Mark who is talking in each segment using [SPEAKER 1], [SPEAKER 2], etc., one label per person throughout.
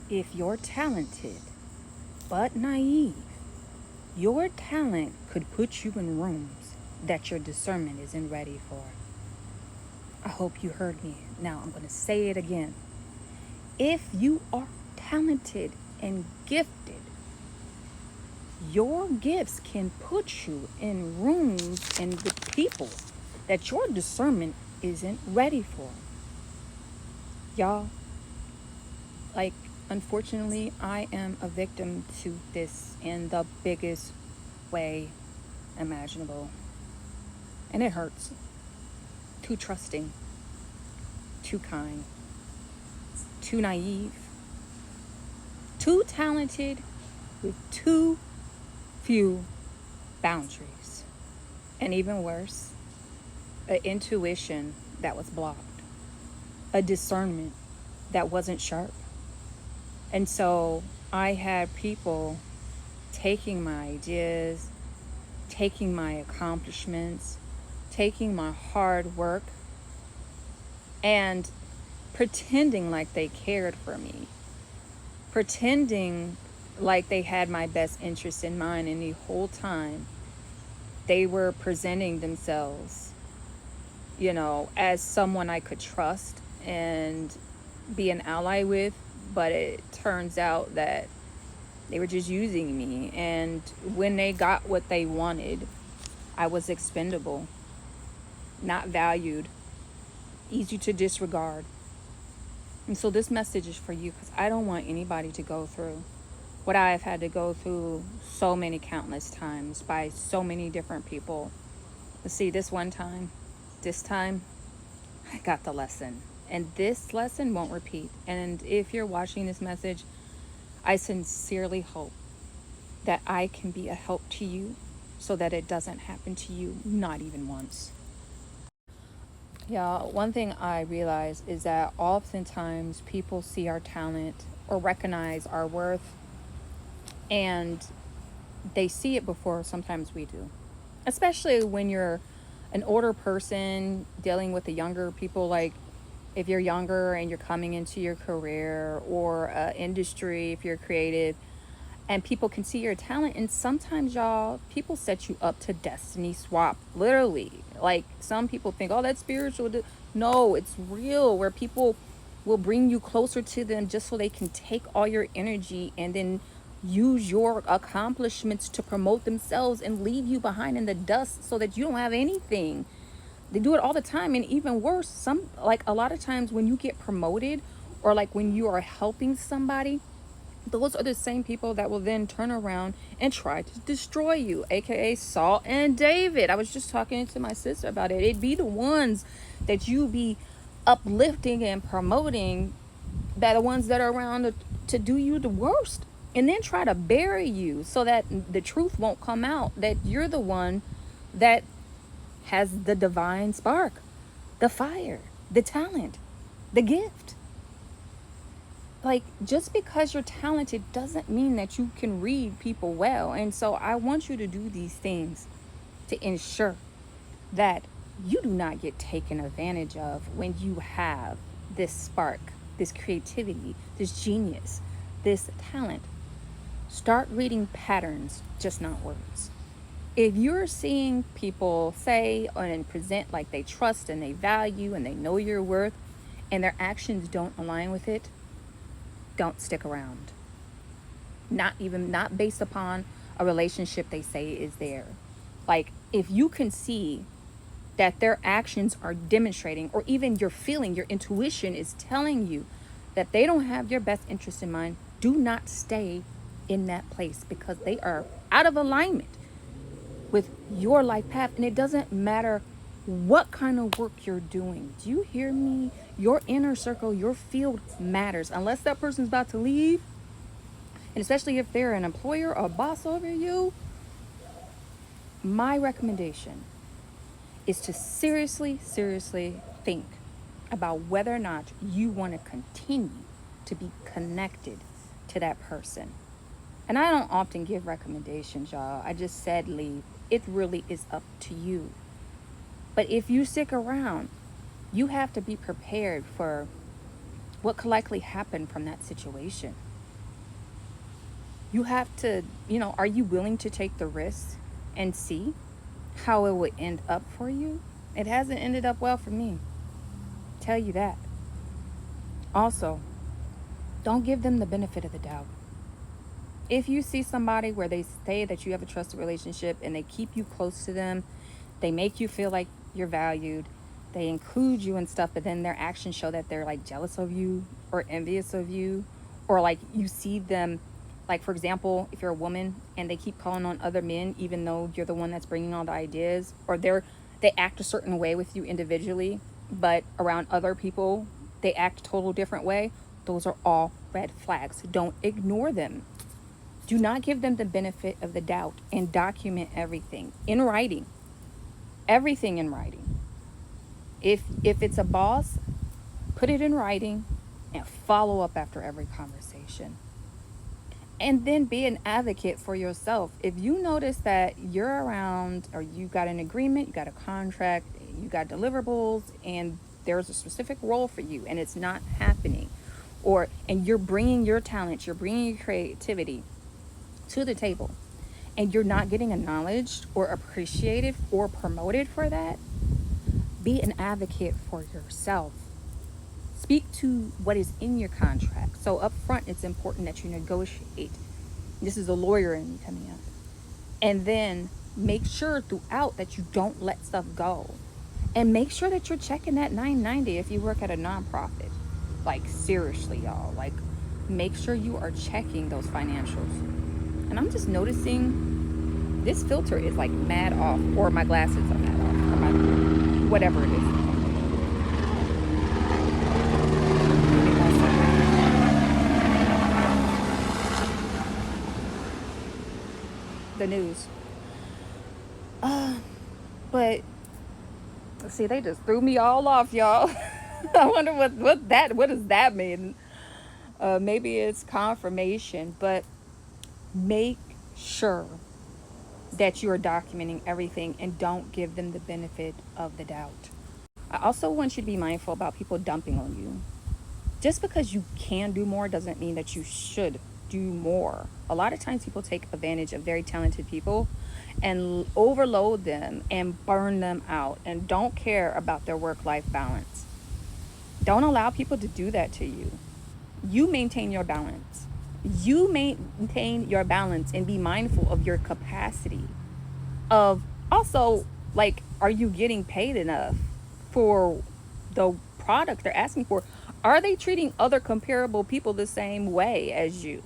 [SPEAKER 1] If you're talented but naive, your talent could put you in rooms that your discernment isn't ready for. I hope you heard me. Now I'm going to say it again. If you are talented and gifted, your gifts can put you in rooms and with people that your discernment isn't ready for. Y'all, like, unfortunately, I am a victim to this in the biggest way imaginable. And it hurts. Too trusting, too kind, too naive, too talented with too few boundaries. And even worse, an intuition that was blocked, a discernment that wasn't sharp. And so I had people taking my ideas, taking my accomplishments, taking my hard work, and pretending like they cared for me, pretending like they had my best interest in mind, and the whole time they were presenting themselves, as someone I could trust and be an ally with. But it turns out that they were just using me. And when they got what they wanted, I was expendable, not valued, easy to disregard. And so this message is for you, because I don't want anybody to go through what I have had to go through so many countless times by so many different people. See, this time, I got the lesson. And this lesson won't repeat. And if you're watching this message, I sincerely hope that I can be a help to you so that it doesn't happen to you, not even once. Yeah, one thing I realize is that oftentimes people see our talent or recognize our worth, and they see it before sometimes we do. Especially when you're an older person dealing with the younger people, like if you're younger and you're coming into your career or industry, if you're creative, and people can see your talent. And sometimes, y'all, people set you up to destiny swap, literally. Like, some people think, oh, that's spiritual. No, it's real, where people will bring you closer to them just so they can take all your energy and then use your accomplishments to promote themselves and leave you behind in the dust so that you don't have anything. They do it all the time. And even worse, like a lot of times when you get promoted, or like when you are helping somebody, those are the same people that will then turn around and try to destroy you, aka Saul and David. I was just talking to my sister about it. It'd be the ones that you be uplifting and promoting, that are the ones that are around to do you the worst, and then try to bury you so that the truth won't come out, that you're the one that has the divine spark, the fire, the talent, the gift. Like, just because you're talented doesn't mean that you can read people well. And so I want you to do these things to ensure that you do not get taken advantage of when you have this spark, this creativity, this genius, this talent. Start reading patterns, just not words. If you're seeing people say and present like they trust and they value and they know your worth, and their actions don't align with it, don't stick around. Not based upon a relationship they say is there. Like, if you can see that their actions are demonstrating, or even your feeling, your intuition is telling you that they don't have your best interest in mind, do not stay in that place, because they are out of alignment with your life path. And it doesn't matter what kind of work you're doing. Do you hear me? Your inner circle, your field matters. Unless that person's about to leave, and especially if they're an employer or boss over you, my recommendation is to seriously think about whether or not you want to continue to be connected to that person. And I don't often give recommendations, y'all. I just said leave. It really is up to you. But if you stick around, you have to be prepared for what could likely happen from that situation. You have to, are you willing to take the risk and see how it would end up for you? It hasn't ended up well for me. Tell you that. Also, don't give them the benefit of the doubt. If you see somebody where they say that you have a trusted relationship and they keep you close to them, they make you feel like you're valued, they include you and stuff, but then their actions show that they're like jealous of you or envious of you, or like you see them, like for example, if you're a woman and they keep calling on other men even though you're the one that's bringing all the ideas, or they act a certain way with you individually, but around other people they act a total different way. Those are all red flags. Don't ignore them. Do not give them the benefit of the doubt, and document everything in writing. Everything in writing. If it's a boss, put it in writing and follow up after every conversation. And then be an advocate for yourself. If you notice that you're around, or you got an agreement, you got a contract, you got deliverables, and there's a specific role for you and it's not happening, and you're bringing your talents, you're bringing your creativity to the table, and you're not getting acknowledged or appreciated or promoted for that, be an advocate for yourself. Speak to what is in your contract. So up front, it's important that you negotiate. This is a lawyer in me coming out. And then make sure throughout that you don't let stuff go. And make sure that you're checking that 990 if you work at a nonprofit. Like seriously, y'all. Like make sure you are checking those financials. And I'm just noticing this filter is like mad off, or my glasses are mad off, or my whatever it is. The news. But see, they just threw me all off, y'all. I wonder what does that mean? Maybe it's confirmation, but make sure that you are documenting everything and don't give them the benefit of the doubt. I also want you to be mindful about people dumping on you. Just because you can do more doesn't mean that you should do more. A lot of times people take advantage of very talented people and overload them and burn them out and don't care about their work-life balance. Don't allow people to do that to you. You maintain your balance. You maintain your balance and be mindful of your capacity. Of also, like, are you getting paid enough for the product they're asking for? Are they treating other comparable people the same way as you?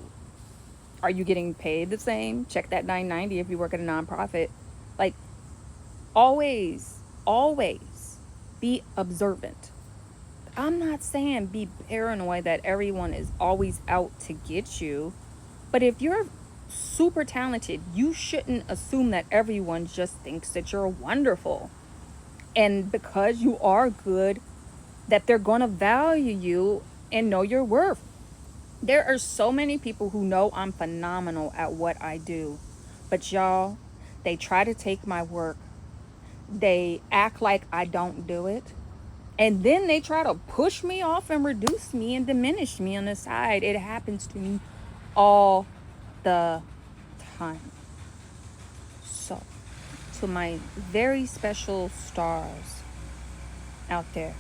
[SPEAKER 1] Are you getting paid the same? Check that 990 if you work at a nonprofit. Like, always be observant. I'm not saying be paranoid that everyone is always out to get you, but if you're super talented, you shouldn't assume that everyone just thinks that you're wonderful. And because you are good, that they're going to value you and know your worth. There are so many people who know I'm phenomenal at what I do, but y'all, they try to take my work. They act like I don't do it. And then they try to push me off and reduce me and diminish me on the side. It happens to me all the time. So, to my very special stars out there,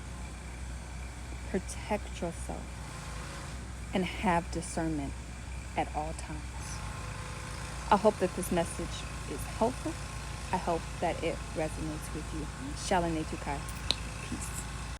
[SPEAKER 1] protect yourself and have discernment at all times. I hope that this message is helpful. I hope that it resonates with you. Shalane Tukai. Peace.